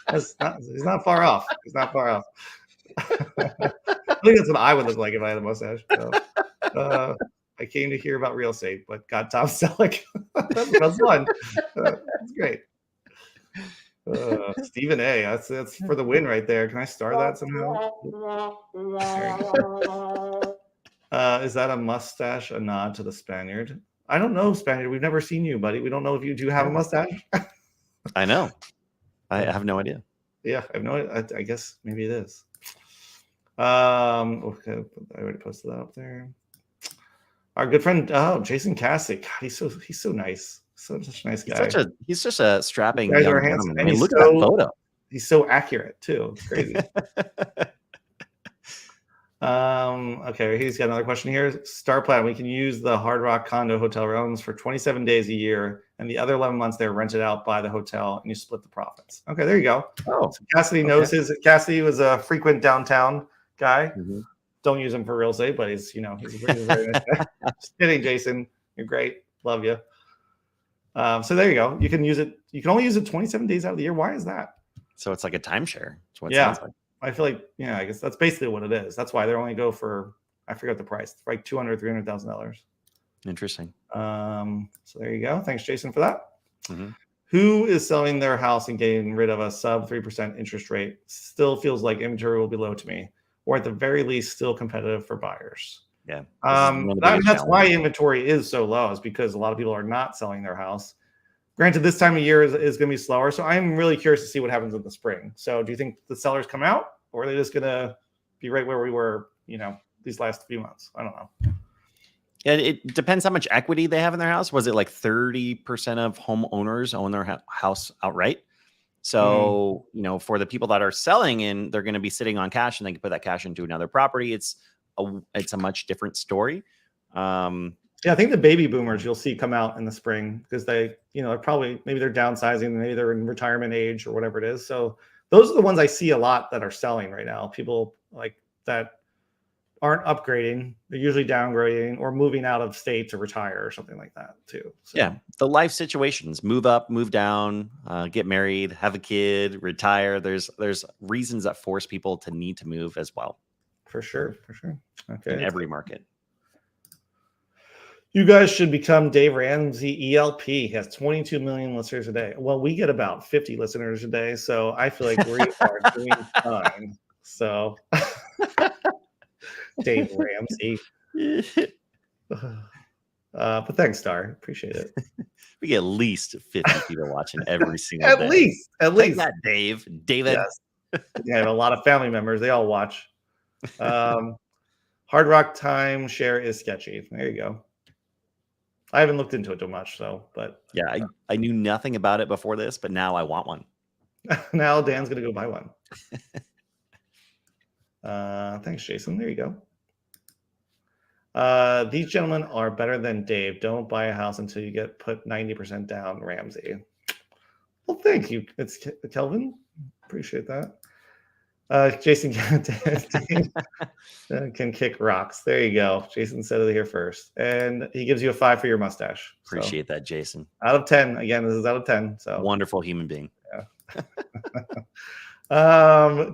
He's not far off. He's not far off. I think that's what I would look like if I had a mustache. So, I came to hear about real estate, but got Tom Selleck. That's fun. That's great. Stephen A. That's for the win right there. Can I star that somehow? Is that a mustache? A nod to the Spaniard? I don't know, Spaniard. We've never seen you, buddy. We don't know if you do have a mustache. I know. I have no idea. Yeah, I have no idea. I guess maybe it is. Okay, I already posted that up there. Our good friend, Jason Cassidy. God, he's so nice. Such a nice guy. He's just a strapping young gentleman. I mean, look at that photo. He's so accurate too. It's crazy. Okay, he's got another question here. Star Plan. We can use the Hard Rock condo hotel rooms for 27 days a year, and the other 11 months they're rented out by the hotel, and you split the profits. Okay, there you go. Oh, so Cassidy knows Cassidy was a frequent downtown guy. Don't use him for real estate, but he's very nice guy. Just kidding, Jason. You're great. Love you. So there you go. You can use it. You can only use it 27 days out of the year. Why is that? So it's like a timeshare. Like. I feel like, I guess that's basically what it is. That's why they only go for, I forget the price. It's like $200,000, $300,000. Interesting. So there you go. Thanks, Jason, for that. Who is selling their house and getting rid of a sub 3% interest rate? Still feels like inventory will be low to me, or at the very least, still competitive for buyers. Yeah. That's why inventory is so low, is because a lot of people are not selling their house. Granted, this time of year is going to be slower, so I'm really curious to see what happens in the spring. So do you think the sellers come out, or are they just going to be right where we were, these last few months? I don't know. It depends how much equity they have in their house. Was it like 30% of homeowners own their house outright? So, for the people that are selling and they're going to be sitting on cash and they can put that cash into another property, it's a much different story. Yeah, I think the baby boomers you'll see come out in the spring because they, are probably maybe they're downsizing, maybe they're in retirement age or whatever it is. So those are the ones I see a lot that are selling right now. People like that aren't upgrading; they're usually downgrading or moving out of state to retire or something like that too. So. Yeah, the life situations: move up, move down, get married, have a kid, retire. There's reasons that force people to need to move as well. For sure. Okay. In every market. You guys should become Dave Ramsey ELP. He has 22 million listeners a day. Well, we get about 50 listeners a day, so I feel like we are doing fine. So, Dave Ramsey. But thanks, Star. Appreciate it. We get at least 50 people watching every single at day. least. Take that, David. Yes. Yeah, I have a lot of family members. They all watch. Hard Rock timeshare is sketchy. There you go. I haven't looked into it too much, but yeah, I knew nothing about it before this, but now I want one. Now Dan's gonna go buy one. Thanks, Jason. There you go. These gentlemen are better than Dave. Don't buy a house until you get put 90% down, Ramsey. Well, thank you. It's Kelvin. Appreciate that. Jason can kick rocks. There you go. Jason said it here first. And he gives you a 5 for your mustache. Appreciate that, Jason. Out of 10. Again, this is out of 10. So wonderful human being. Yeah.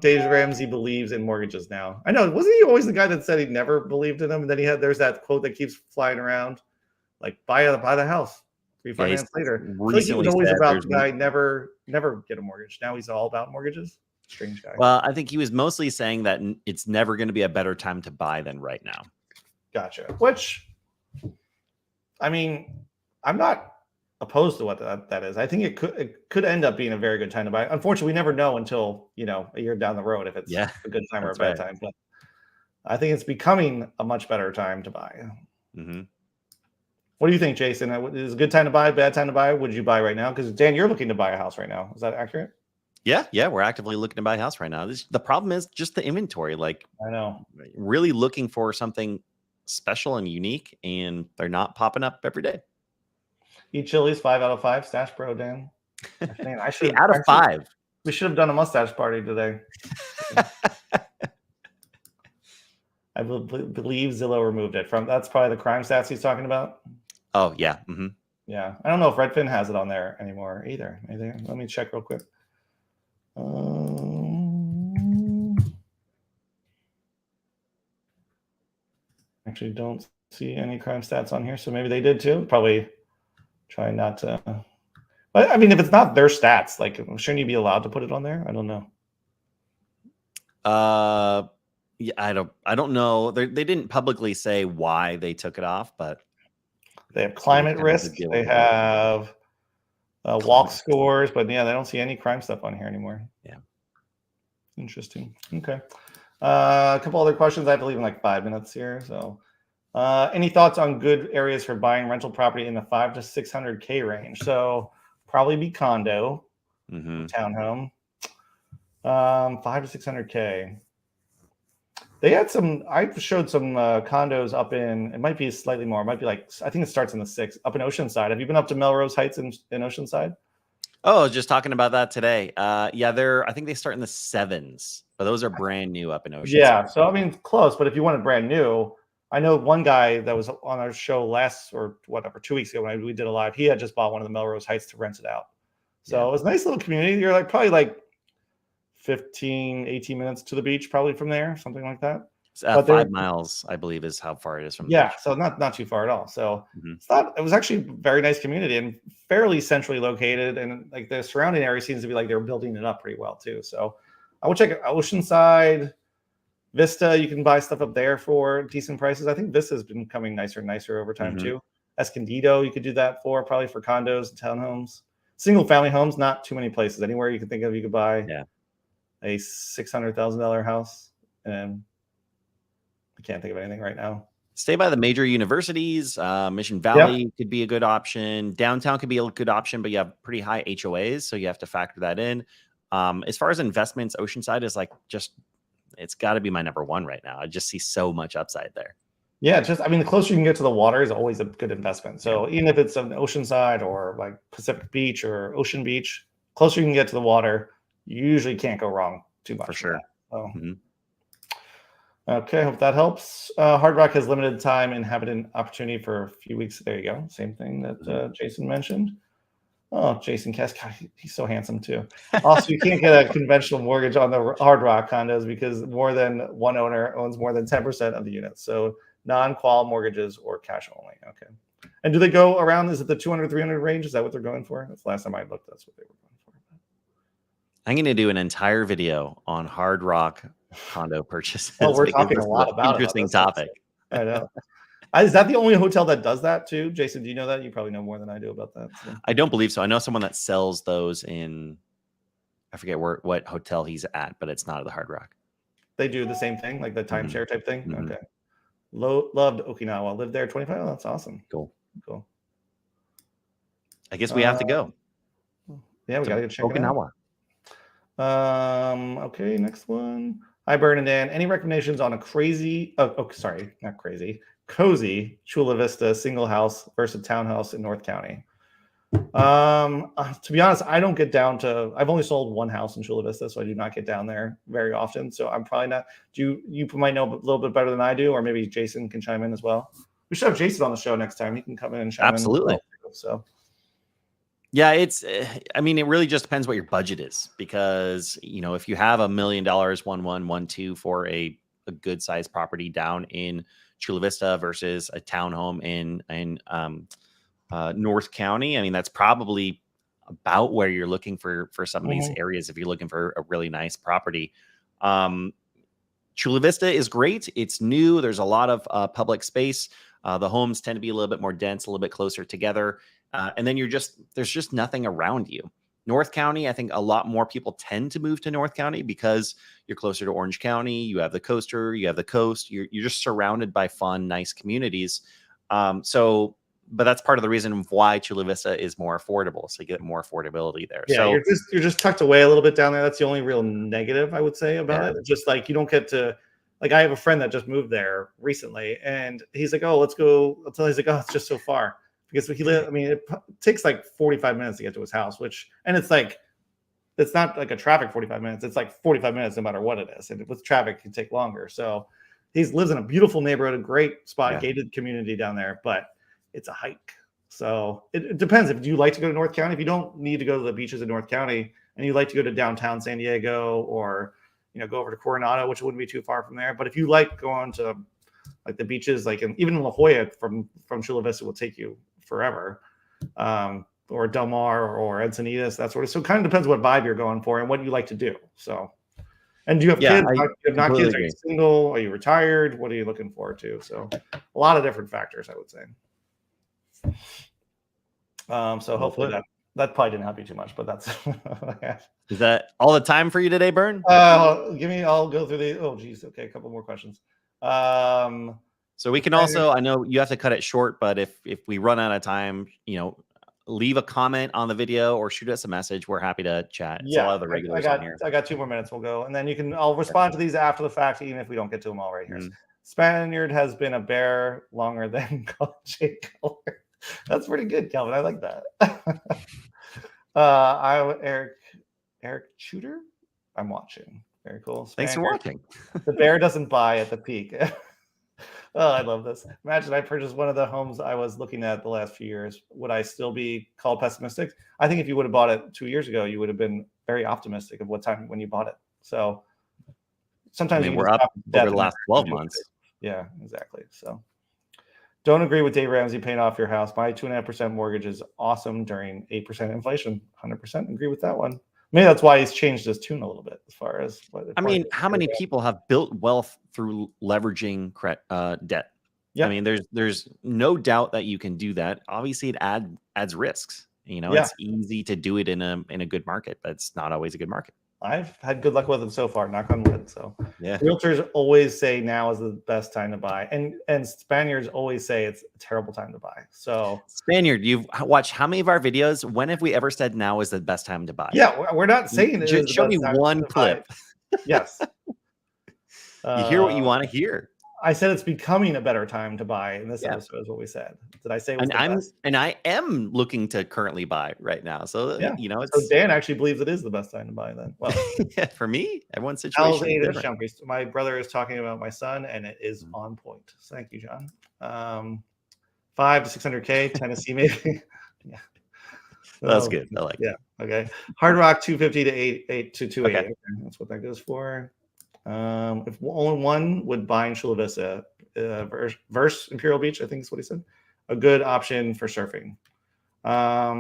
Dave Ramsey believes in mortgages now. I know. Wasn't he always the guy that said he never believed in them? And then there's that quote that keeps flying around, like buy the house, refinance later. Recently, he was always about the guy never get a mortgage. Now he's all about mortgages. Strange guy. Well, I think he was mostly saying that it's never going to be a better time to buy than right now. Gotcha. Which, I mean, I'm not opposed to what that is. I think it could end up being a very good time to buy. Unfortunately, we never know until a year down the road if it's a good time or a bad time. But I think it's becoming a much better time to buy. Mm-hmm. What do you think, Jason? Is it a good time to buy? Bad time to buy? Would you buy right now? Because Dan, you're looking to buy a house right now. Is that accurate? Yeah, we're actively looking to buy a house right now. The problem is just the inventory. Like, I know, really looking for something special and unique, and they're not popping up every day. Eat Chili's 5 out of 5. Stash Bro, Dan. Man, I should out of 5. We should have done a mustache party today. I believe Zillow removed it from. That's probably the crime stats he's talking about. Oh yeah, mm-hmm. Yeah. I don't know if Redfin has it on there anymore either. Let me check real quick. Actually, don't see any crime stats on here, so maybe they did too. Probably try not to. But I mean, if it's not their stats, like, shouldn't you be allowed to put it on there? I don't know. Yeah, I don't know. They didn't publicly say why they took it off, but they have climate risk. They have walk scores, but yeah, they don't see any crime stuff on here anymore. Yeah. Interesting. Okay. A couple other questions. I have to leave in like 5 minutes here. So, any thoughts on good areas for buying rental property in the 5 to 600K range? So, probably be condo, townhome. 5 to 600K. They had some. I showed some condos up in. It might be slightly more. It might be like, I think it starts in the 6 up in Oceanside. Have you been up to Melrose Heights in Oceanside? Oh, I was just talking about that today. Yeah, I think they start in the 7s, but those are brand new up in Oceanside. Yeah, so I mean, close. But if you wanted brand new, I know one guy that was on our show 2 weeks ago when we did a live. He had just bought one of the Melrose Heights to rent it out. So it was a nice little community. You're like probably like 15, 18 minutes to the beach, probably from there, something like that. But 5 miles, I believe, is how far it is from the beach. So not too far at all. So it was actually a very nice community and fairly centrally located, and like the surrounding area seems to be like they were building it up pretty well too. So I would check it. Oceanside, Vista, you can buy stuff up there for decent prices. I think Vista's been becoming nicer and nicer over time too. Escondido, you could do that for probably for condos and townhomes. Single family homes, not too many places. Anywhere you can think of, you could buy a $600,000 house. And I can't think of anything right now. Stay by the major universities. Mission Yep. Valley could be a good option. Downtown could be a good option, but you have pretty high HOAs, so you have to factor that in. As far as investments, Oceanside is like just it's got to be my number one right now. I just see so much upside there. Yeah, just I mean, the closer you can get to the water is always a good investment. So even if it's an oceanside or like Pacific Beach or Ocean Beach, closer you can get to the water, you usually can't go wrong too much For with sure. that. So, Mhm. okay, hope that helps. Hard Rock has limited time inhabitant opportunity for a few weeks. There you go. Same thing that Jason mentioned. Oh, Jason Kess, God, he's so handsome too. Also, you can't get a conventional mortgage on the Hard Rock condos because more than one owner owns more than 10% of the units. So non-qual mortgages or cash only. Okay. And do they go around? Is it the 200, 300 range? Is that what they're going for? That's the last time I looked. That's what they were going for. I'm going to do an entire video on Hard Rock condo Oh, purchases we're because talking this a is an lot about it on interesting this episode. topic. I know. Is that the only hotel that does that too? Jason, do you know that? You probably know more than I do about that. So. I don't believe so. I know someone that sells those in, I forget what hotel he's at, but it's not at the Hard Rock. They do the same thing, like the timeshare type thing? Mhm. Okay. Loved Okinawa. Lived there 25. Oh, that's awesome. Cool. I guess we have to go. Yeah, we got to go check Okinawa. it out. Okay, next one. Hi, Bern and Dan. Any recommendations on a cozy Chula Vista single house versus townhouse in North County? To be honest, I don't get down to. I've only sold one house in Chula Vista, so I do not get down there very often. So I'm probably not. You might know a little bit better than I do, or maybe Jason can chime in as well. We should have Jason on the show next time. He can come in and chime Absolutely. in. So. Yeah, I mean, it really just depends what your budget is because, if you have $1 million, 1.1, 1.2 for a good sized property down in Chula Vista versus a townhome in North County, I mean, that's probably about where you're looking for some of these areas if you're looking for a really nice property. Chula Vista is great. It's new. There's a lot of public space. The homes tend to be a little bit more dense, a little bit closer together. And then there's just nothing around you. North County, I think a lot more people tend to move to North County because you're closer to Orange County. You have the coaster, you have the coast. You're just surrounded by fun, nice communities. But that's part of the reason why Chula Vista is more affordable. So you get more affordability there. Yeah, so you're just tucked away a little bit down there. That's the only real negative I would say about it. Just like you don't get to. Like I have a friend that just moved there recently, and he's like, "Oh, let's go." He's like, "Oh, it's just so far." Because he lives, I mean, it takes like 45 minutes to get to his house, and it's like, it's not like a traffic 45 minutes. It's like 45 minutes no matter what it is. And with traffic, it can take longer. So he lives in a beautiful neighborhood, a great spot, gated community down there, but it's a hike. So it depends. If you like to go to North County, if you don't need to go to the beaches in North County and you like to go to downtown San Diego or, go over to Coronado, which wouldn't be too far from there. But if you like going to like the beaches, like even La Jolla from Chula Vista will take you forever, or Del Mar or Encinitas, that sort of. So it kind of depends what vibe you're going for and what you like to do. So, and do you have kids? Do you have not kids? Are you single? Are you retired? What are you looking forward to? So, a lot of different factors, I would say. So hopefully that probably didn't help you too much, but that's. Is that all the time for you today, Bern? I'll go through the. Oh, geez. Okay, a couple more questions. So we can also, I know you have to cut it short, but if we run out of time, leave a comment on the video or shoot us a message. We're happy to chat. Yeah, all the regulars on here. I got 2 more minutes. We'll go, and then I'll respond to these after the fact, even if we don't get to them all right here. Spaniard has been a bear longer than J. Color. That's pretty good, Calvin. I like that. I'm Eric Shooter. I'm watching. Very cool. Spaniard. Thanks for watching. The bear doesn't buy at the peak. Oh, I love this. Imagine I purchased one of the homes I was looking at the last few years. Would I still be called pessimistic? I think if you would have bought it 2 years ago, you would have been very optimistic of when you bought it. So sometimes we're up over the last 12 months. Yeah, exactly. So don't agree with Dave Ramsey paying off your house. My 2.5% mortgage is awesome during 8% inflation. 100% agree with that one. Maybe that's why he's changed his tune a little bit as far as. How many people have built wealth through leveraging debt? Yeah. I mean, there's no doubt that you can do that. Obviously, it adds risks. It's easy to do it in a good market, but it's not always a good market. I've had good luck with them so far, knock on wood. So Yeah. realtors always say now is the best time to buy. And Spaniards always say it's a terrible time to buy. So Spaniard, you've watched how many of our videos? When have we ever said now is the best time to buy? yeah, we're not saying it is the Show me best time one to clip. buy. Yes. You hear what you want to hear. I said it's becoming a better time to buy in this Yeah. episode is what we said. Did I say it was And the best? I am looking to currently buy right now. So Yeah. you know, So it's Dan actually believes it is the best time to buy then. Well, yeah, for me, everyone's Al's situation is 8 inch different. jumpers. My brother is talking about my son, and it is on point. So thank you, John. 5 to 600K, Tennessee maybe. Yeah. That's good. I like it. Okay. Hard Rock 250 to 8 to 280. Okay. Okay. That's what that goes for. If only one would buy in Chula Vista, versus Imperial Beach, I think is what he said. A good option for surfing. I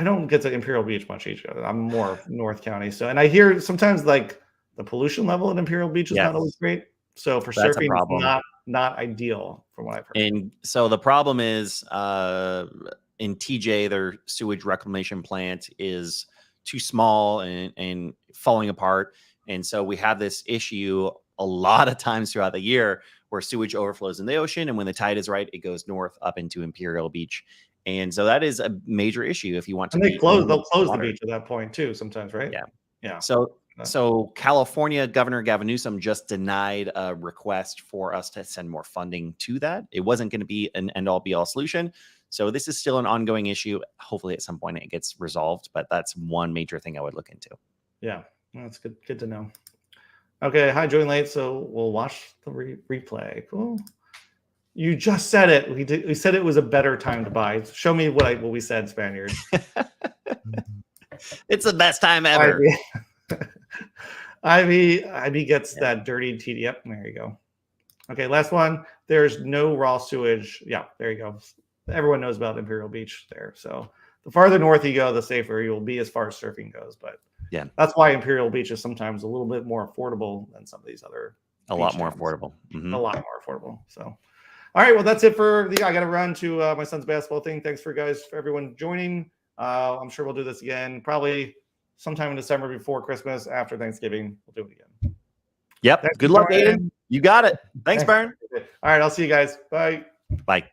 don't get to Imperial Beach much each other. I'm more North County. So, and I hear sometimes like the pollution level at Imperial Beach is not always great. So for That's a surfing, problem. it's not ideal from what I've heard. And so the problem is in TJ, their sewage reclamation plant is too small and falling apart. And so we have this issue a lot of times throughout the year where sewage overflows in the ocean. And when the tide is right, it goes north up into Imperial Beach. And so that is a major issue if you want to. And they'll close the beach at that point too sometimes, right? Yeah. Yeah. So California Governor Gavin Newsom just denied a request for us to send more funding to that. It wasn't going to be an end-all be-all solution. So this is still an ongoing issue. Hopefully at some point it gets resolved, but that's one major thing I would look into. Yeah, that's good to know. Okay, hi, join late, so we'll watch the replay. Cool. You just said it. We said it was a better time to buy. Show me what we said, Spaniard. It's the best time ever. Ivy gets that dirty TD. Yep, there you go. Okay, last one. There's no raw sewage. Yeah, there you go. Everyone knows about Imperial Beach there. So the farther north you go, the safer you'll be as far as surfing goes. But yeah, that's why Imperial Beach is sometimes a little bit more affordable than some of these other. A lot more affordable. Mm-hmm. A lot more affordable. So, all right. Well, that's it for I got to run to my son's basketball thing. Thanks for everyone joining. I'm sure we'll do this again probably sometime in December before Christmas, after Thanksgiving. We'll do it again. Yep. Good luck, Aiden. You got it. Thanks, Byron. All right. I'll see you guys. Bye. Bye.